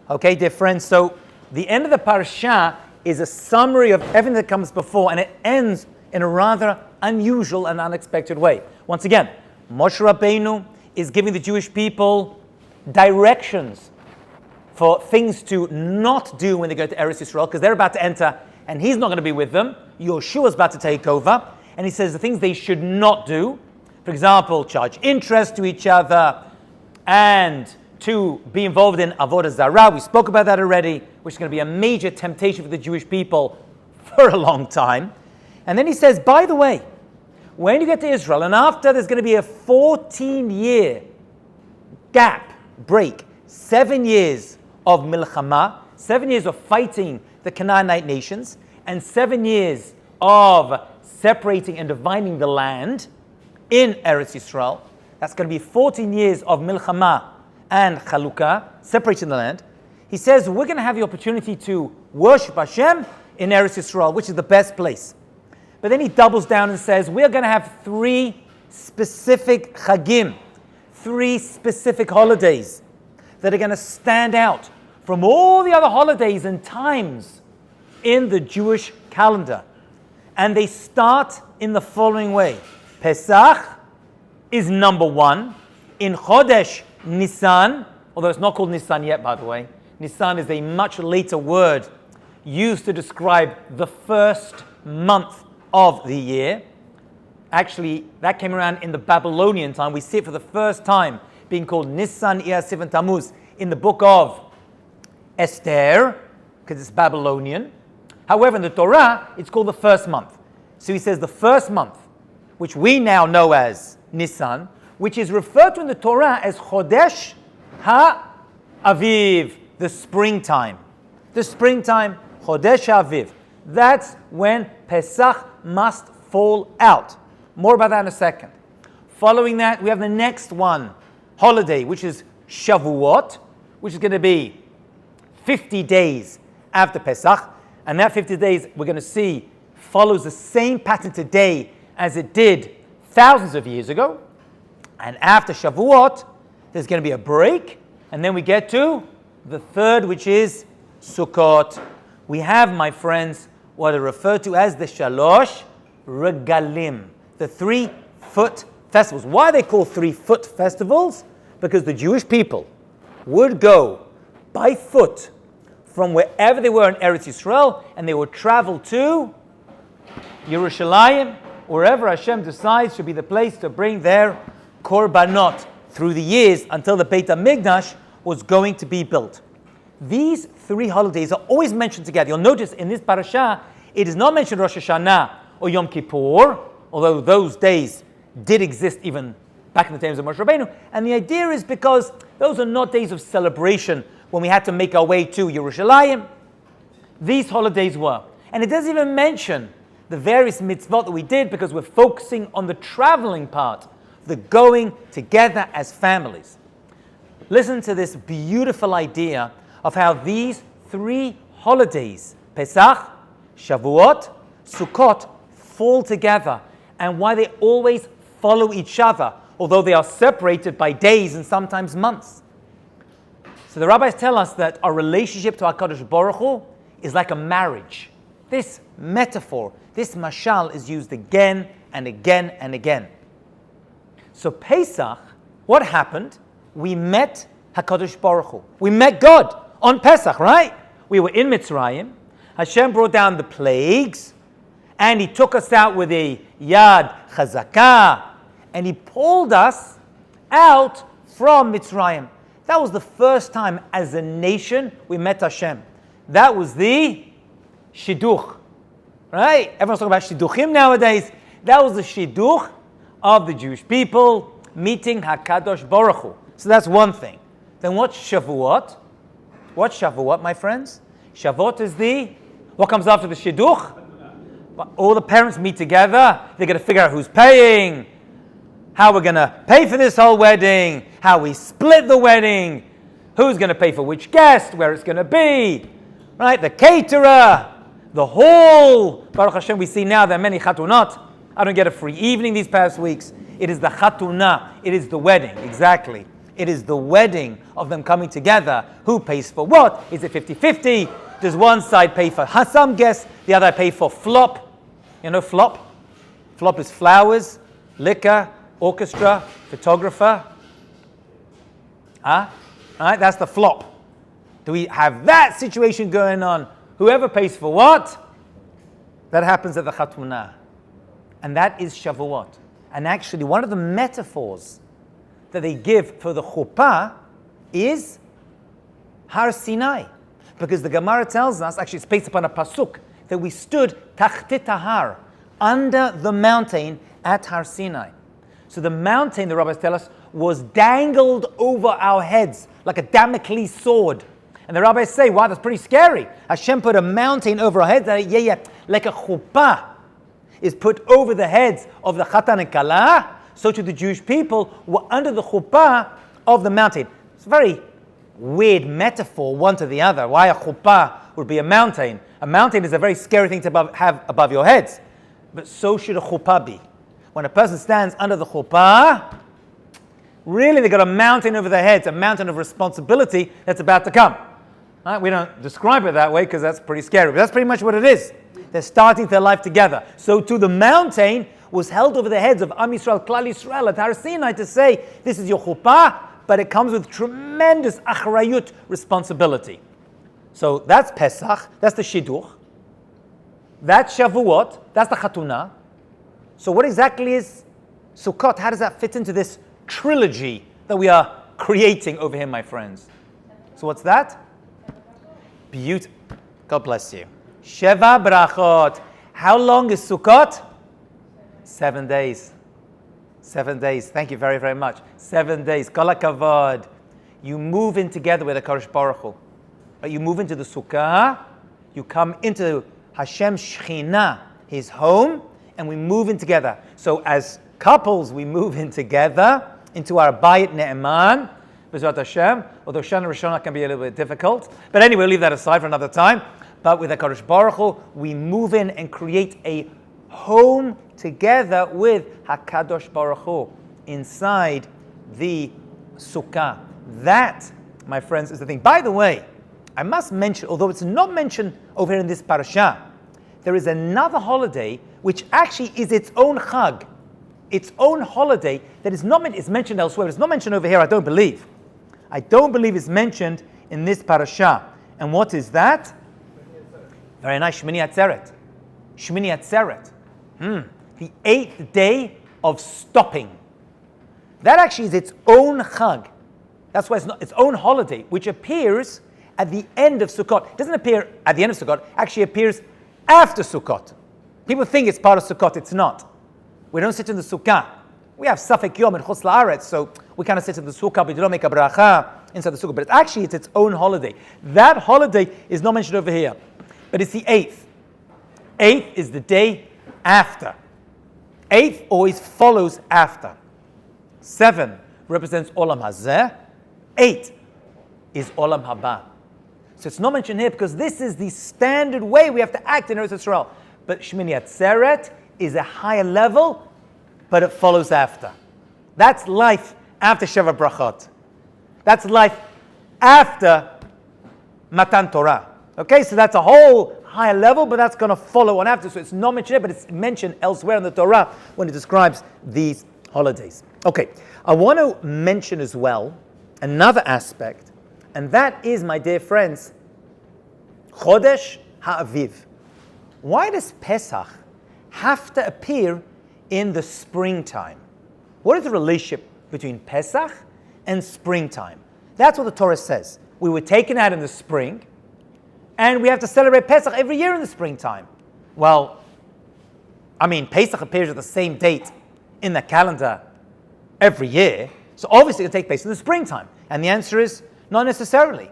Okay, dear friends, so the end of the parasha is a summary of everything that comes before, and it ends in a rather unusual and unexpected way. Once again, Moshe Rabbeinu is giving the Jewish people directions for things to not do when they go to Eretz Yisrael, because they're about to enter, and he's not going to be with them. Yeshua's about to take over, and he says the things they should not do. For example, charge interest to each other, and to be involved in Avodah Zarah. We spoke about that already, which is going to be a major temptation for the Jewish people for a long time. And then he says, by the way, when you get to Israel, and after there's going to be a 14-year gap, break, 7 years of milchama, 7 years of fighting the Canaanite nations, and 7 years of separating and dividing the land in Eretz Yisrael. That's going to be 14 years of milchama and chalukah, separating the land. He says we're going to have the opportunity to worship Hashem in Eretz Yisrael, which is the best place. But then he doubles down and says we're going to have 3 specific chagim, 3 specific holidays that are going to stand out from all the other holidays and times in the Jewish calendar. And they start in the following way. Pesach is number 1 in Chodesh Nisan, although it's not called Nisan yet, by the way. Nisan is a much later word used to describe the first month of the year. Actually, that came around in the Babylonian time. We see it for the first time being called Nisan Iyar Sivan Tammuz in the book of Esther, because it's Babylonian. However, in the Torah, it's called the first month. So he says the first month, which we now know as Nisan, which is referred to in the Torah as Chodesh HaAviv, the springtime. The springtime, Chodesh HaAviv. That's when Pesach must fall out. More about that in a second. Following that, we have the next one, holiday, which is Shavuot, which is going to be 50 days after Pesach. And that 50 days, we're going to see, follows the same pattern today as it did thousands of years ago. And after Shavuot, there's going to be a break. And then we get to the third, which is Sukkot. We have, my friends, what are referred to as the Shalosh Regalim, the 3-foot festivals. Why are they called 3-foot festivals? Because the Jewish people would go by foot from wherever they were in Eretz Yisrael, and they would travel to Yerushalayim, wherever Hashem decides should be the place to bring their korbanot through the years until the Beit HaMikdash was going to be built. These 3 holidays are always mentioned together. You'll notice in this parasha, it is not mentioned Rosh Hashanah or Yom Kippur, although those days did exist even back in the times of Moshe Rabbeinu. And the idea is because those are not days of celebration when we had to make our way to Yerushalayim. These holidays were. And it doesn't even mention the various mitzvot that we did because we're focusing on the traveling part, the going together as families. Listen to this beautiful idea of how these 3 holidays, Pesach, Shavuot, Sukkot, fall together and why they always follow each other, although they are separated by days and sometimes months. So the rabbis tell us that our relationship to HaKadosh Baruch Hu is like a marriage. This metaphor, this mashal is used again and again and again. So Pesach, what happened? We met HaKadosh Baruch Hu. We met God on Pesach, right? We were in Mitzrayim. Hashem brought down the plagues, and He took us out with a Yad Chazakah, and He pulled us out from Mitzrayim. That was the first time as a nation we met Hashem. That was the Shidduch, right? Everyone's talking about Shidduchim nowadays. That was the Shidduch of the Jewish people meeting HaKadosh Baruch Hu. So that's one thing. Then what's Shavuot? What's Shavuot, my friends? Shavuot is what comes after the Shidduch? All the parents meet together. They're going to figure out who's paying, how we're going to pay for this whole wedding, how we split the wedding, who's going to pay for which guest, where it's going to be, right? The caterer, the hall. Baruch Hashem, we see now there are many chatunot. I don't get a free evening these past weeks. It is the chatunah. It is the wedding, exactly. It is the wedding of them coming together. Who pays for what? Is it 50-50? Does one side pay for some guests, the other pay for flop? You know flop? Flop is flowers, liquor, orchestra, photographer. Right? That's the flop. Do we have that situation going on? Whoever pays for what? That happens at the Chatmunah. And that is Shavuot. And actually, one of the metaphors that they give for the chuppah is Har Sinai. Because the Gemara tells us, actually it's based upon a pasuk, that we stood tachtit har, under the mountain at Har Sinai. So the mountain, the rabbis tell us, was dangled over our heads like a Damocles sword. And the rabbis say, wow, that's pretty scary. Hashem put a mountain over our heads, like a chuppah is put over the heads of the Chatan and Kala, so to the Jewish people were under the chuppah of the mountain. It's a very weird metaphor, one to the other. Why a chuppah would be a mountain? A mountain is a very scary thing to have above your heads. But so should a chuppah be. When a person stands under the chuppah, really they've got a mountain over their heads, a mountain of responsibility that's about to come. Right? We don't describe it that way because that's pretty scary, but that's pretty much what it is. They're starting their life together. So too the mountain was held over the heads of Am Yisrael, Klal Yisrael at Har Sinai to say, this is your chuppah, but it comes with tremendous achrayut, responsibility. So that's Pesach, that's the Shidduch. That's Shavuot, that's the Chatunah. So what exactly is Sukkot? How does that fit into this trilogy that we are creating over here, my friends? So what's that? Beautiful. God bless you. Sheva brachot. How long is Sukkot? 7 days. 7 days. Thank you very, very much. 7 days. Kol hakavod. You move in together with HaKadosh Baruch Hu. You move into the Sukkah. You come into Hashem's Shekhinah, His home, and we move in together. So as couples, we move in together into our Bayit Ne'eman, B'ezrat Hashem, although Shana Rishonah can be a little bit difficult. But anyway, we'll leave that aside for another time. But with HaKadosh Baruch Hu, we move in and create a home together with HaKadosh Baruch Hu inside the Sukkah. That, my friends, is the thing. By the way, I must mention, although it's not mentioned over here in this parasha, there is another holiday which actually is its own chag, its own holiday that is not is mentioned elsewhere. It's not mentioned over here, I don't believe. I don't believe it's mentioned in this parasha. And what is that? Very nice, Shmini Atzeret. Shmini Atzeret. The 8th day of stopping. That actually is its own chag. That's why it's not its own holiday, which appears at the end of Sukkot. It doesn't appear at the end of Sukkot, actually appears after Sukkot. People think it's part of Sukkot, it's not. We don't sit in the Sukkah. We have Safek Yom and Chutz La'aretz, so we kind of sit in the Sukkah, but you don't make a bracha inside the Sukkah. But it's its own holiday. That holiday is not mentioned over here, but it's the 8th. 8th is the day after. 8th always follows after. 7 represents Olam Hazeh. 8 is Olam Haba. So it's not mentioned here because this is the standard way we have to act in Eretz Yisrael. But Shmini Atzeret is a higher level, but it follows after. That's life after Sheva Brachot. That's life after Matan Torah. Okay, so that's a whole higher level, but that's going to follow on after. So it's not mentioned here, but it's mentioned elsewhere in the Torah when it describes these holidays. Okay, I want to mention as well another aspect, and that is, my dear friends, Chodesh HaAviv. Why does Pesach have to appear in the springtime? What is the relationship between Pesach and springtime? That's what the Torah says. We were taken out in the spring, and we have to celebrate Pesach every year in the springtime. Well, I mean, Pesach appears at the same date in the calendar every year, so obviously it'll take place in the springtime. And the answer is not necessarily,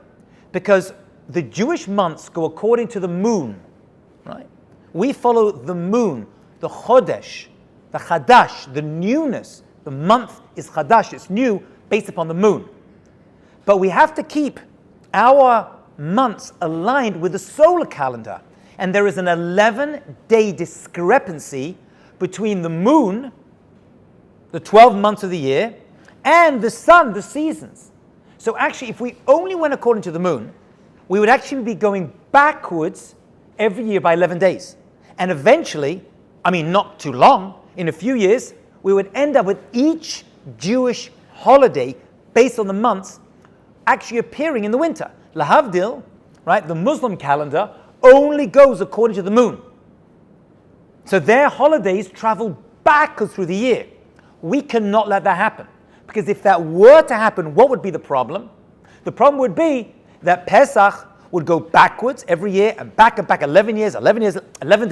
because the Jewish months go according to the moon, right? We follow the moon, the Chodesh, the Chadash, the newness. The month is Chadash, it's new, based upon the moon. But we have to keep our months aligned with the solar calendar. And there is an 11-day discrepancy between the moon, the 12 months of the year, and the sun, the seasons. So actually, if we only went according to the moon, we would actually be going backwards every year by 11 days. And eventually, not too long, in a few years, we would end up with each Jewish holiday based on the months actually appearing in the winter. Lahavdil, right, the Muslim calendar only goes according to the moon. So their holidays travel backwards through the year. We cannot let that happen. Because if that were to happen, what would be the problem? The problem would be that Pesach would go backwards every year and back 11 days, 11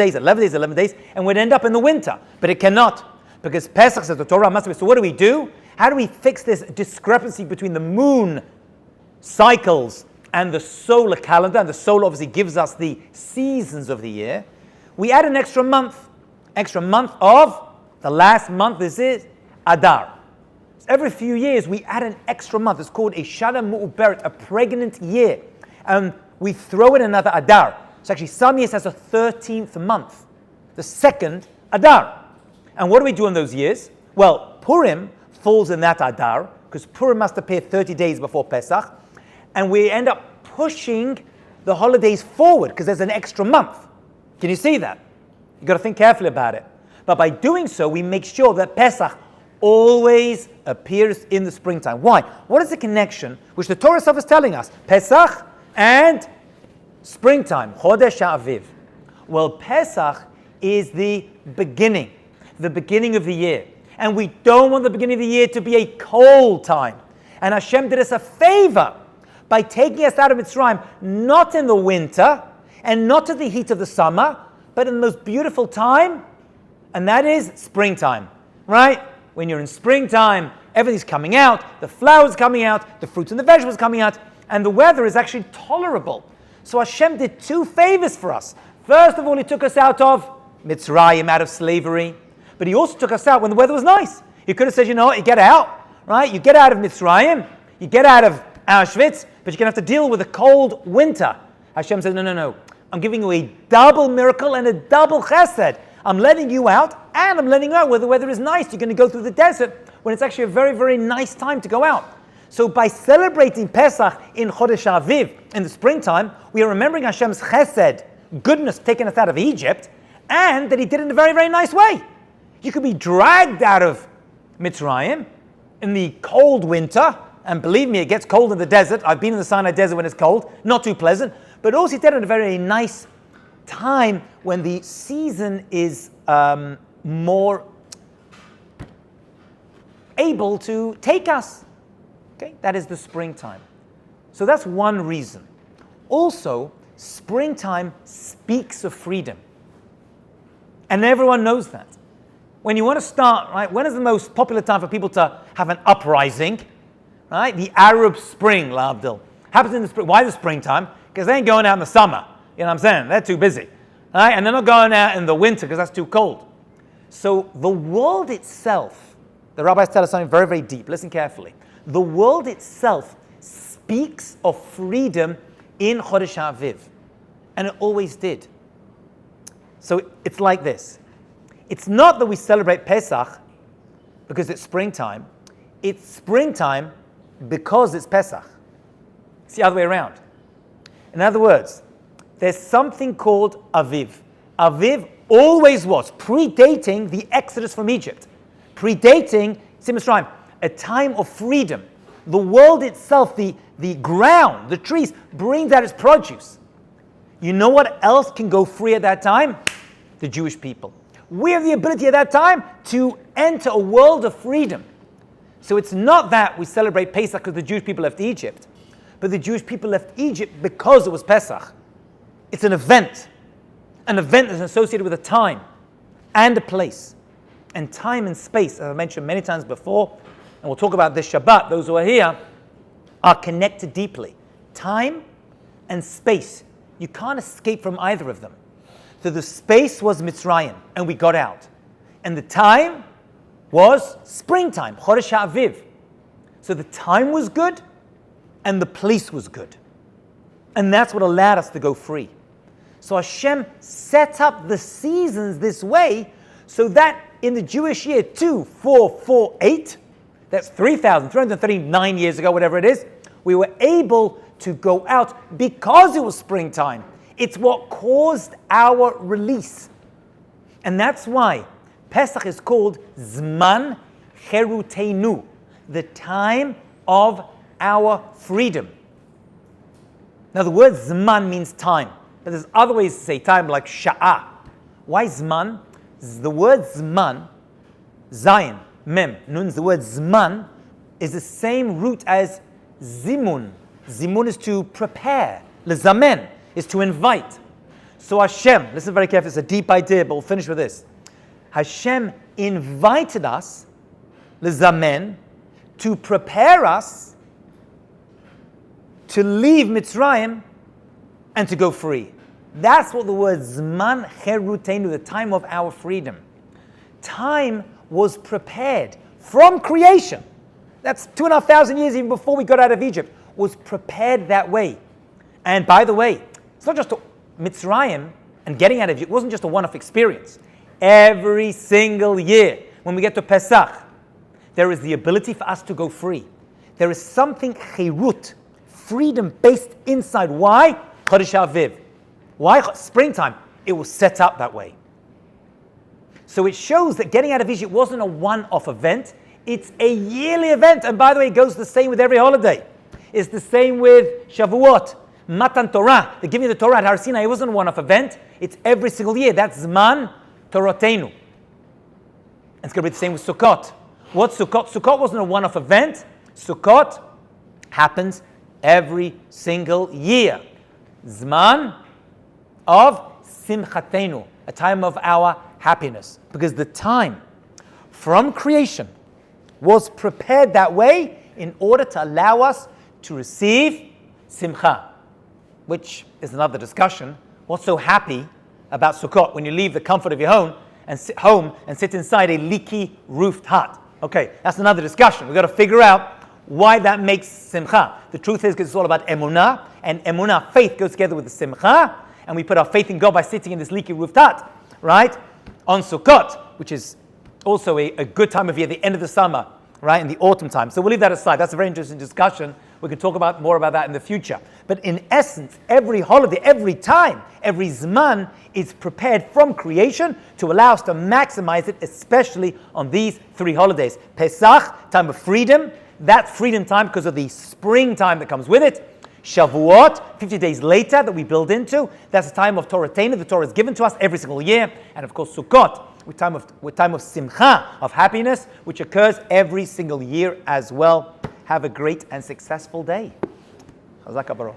days, and would end up in the winter. But it cannot. Because Pesach, says the Torah, must be. So what do? How do we fix this discrepancy between the moon cycles and the solar calendar? And the solar obviously gives us the seasons of the year. We add an extra month of the last month. This is Adar. So every few years we add an extra month. It's called a Shana Mu'uberet, a pregnant year. And we throw in another Adar. So actually some years has a 13th month, the second Adar. And what do we do in those years? Well, Purim falls in that Adar, because Purim must appear 30 days before Pesach. And we end up pushing the holidays forward, because there's an extra month. Can you see that? You've got to think carefully about it. But by doing so, we make sure that Pesach always appears in the springtime. Why? What is the connection which the Torah itself is telling us? Pesach and springtime, Chodesh Aviv. Well, Pesach is the beginning of the year. And we don't want the beginning of the year to be a cold time. And Hashem did us a favor by taking us out of Mitzrayim, not in the winter and not in the heat of the summer, but in the most beautiful time, and that is springtime, right? When you're in springtime, everything's coming out, the flowers coming out, the fruits and the vegetables coming out, and the weather is actually tolerable. So Hashem did two favors for us. First of all, He took us out of Mitzrayim, out of slavery, but He also took us out when the weather was nice. He could have said, you know what, you get out, right? You get out of Mitzrayim, you get out of Auschwitz, but you're going to have to deal with a cold winter. Hashem said, no. I'm giving you a double miracle and a double chesed. I'm letting you out, and I'm letting you out where the weather is nice. You're going to go through the desert when it's actually a very, very nice time to go out. So by celebrating Pesach in Chodesh Aviv, in the springtime, we are remembering Hashem's chesed, goodness taking us out of Egypt, and that He did it in a very, very nice way. You could be dragged out of Mitzrayim in the cold winter, and believe me, it gets cold in the desert. I've been in the Sinai desert when it's cold, not too pleasant, but also He did it in a very nice time when the season is more able to take us. Okay, that is the springtime. So that's one reason. Also, springtime speaks of freedom. And everyone knows that. When you want to start, right, when is the most popular time for people to have an uprising? Right? The Arab Spring, La Abdul. Happens in the spring. Why the springtime? Because they ain't going out in the summer. You know what I'm saying? They're too busy. Right? And they're not going out in the winter because that's too cold. So the world itself, the rabbis tell us something very, very deep. Listen carefully. The world itself speaks of freedom in Chodesh Aviv. And it always did. So it's like this. It's not that we celebrate Pesach because it's springtime. It's springtime because it's Pesach. It's the other way around. In other words, there's something called Aviv. Aviv always was, predating the Exodus from Egypt, predating Mitzrayim, a time of freedom. The world itself, the ground, the trees, brings out its produce. You know what else can go free at that time? The Jewish people. We have the ability at that time to enter a world of freedom. So it's not that we celebrate Pesach because the Jewish people left Egypt, but the Jewish people left Egypt because it was Pesach. It's an event that's associated with a time and a place. And time and space, as I mentioned many times before, and we'll talk about this Shabbat, those who are here, are connected deeply. Time and space. You can't escape from either of them. So the space was Mitzrayim, and we got out. And the time was springtime, Chodesh Aviv. So the time was good, and the place was good. And that's what allowed us to go free. So Hashem set up the seasons this way so that in the Jewish year 2448, that's 3,339 years ago, whatever it is, we were able to go out because it was springtime. It's what caused our release. And that's why Pesach is called Zman Cherutenu, the time of our freedom. Now the word Zman means time, but there's other ways to say time, like Sha'ah. Why Zman? The word Zman, Zayin, Mem, Nun, the word Zman is the same root as Zimun. Zimun is to prepare. Lezamen is to invite. So Hashem, listen very carefully, it's a deep idea, but we'll finish with this. Hashem invited us, Lezamen, to prepare us to leave Mitzrayim and to go free. That's what the word Zman Cherutenu, the time of our freedom. Time was prepared from creation. That's 2,500 years even before we got out of Egypt, was prepared that way. And by the way, it's not just Mitzrayim and getting out of Egypt, it wasn't just a one-off experience. Every single year, when we get to Pesach, there is the ability for us to go free. There is something chirut, freedom based inside. Why? Chodesh Aviv. Why? Springtime. It was set up that way. So it shows that getting out of Egypt wasn't a one-off event. It's a yearly event. And by the way, it goes the same with every holiday. It's the same with Shavuot, Matan Torah, the giving of the Torah at Har Sinai. It wasn't a one-off event. It's every single year. That's Zman Torotenu. And it's going to be the same with Sukkot. What's Sukkot? Sukkot wasn't a one-off event. Sukkot happens every single year. Zman of Simchatenu, a time of our happiness. Because the time from creation was prepared that way in order to allow us to receive Simcha, which is another discussion. What's so happy about Sukkot when you leave the comfort of your home and sit inside a leaky roofed hut? Okay, that's another discussion. We've got to figure out why that makes Simcha. The truth is because it's all about Emunah, and Emunah, faith, goes together with the Simcha, and we put our faith in God by sitting in this leaky roofed hut, right? On Sukkot, which is also a good time of year, the end of the summer, right, in the autumn time. So we'll leave that aside. That's a very interesting discussion. We can talk about more about that in the future. But in essence, every holiday, every time, every Zman is prepared from creation to allow us to maximize it, especially on these three holidays. Pesach, time of freedom. That's freedom time because of the springtime that comes with it. Shavuot, 50 days later that we build into. That's a time of Torotenu. The Torah is given to us every single year. And of course, Sukkot, with time of Simcha, of happiness, which occurs every single year as well. Have a great and successful day. Chazak Baruch.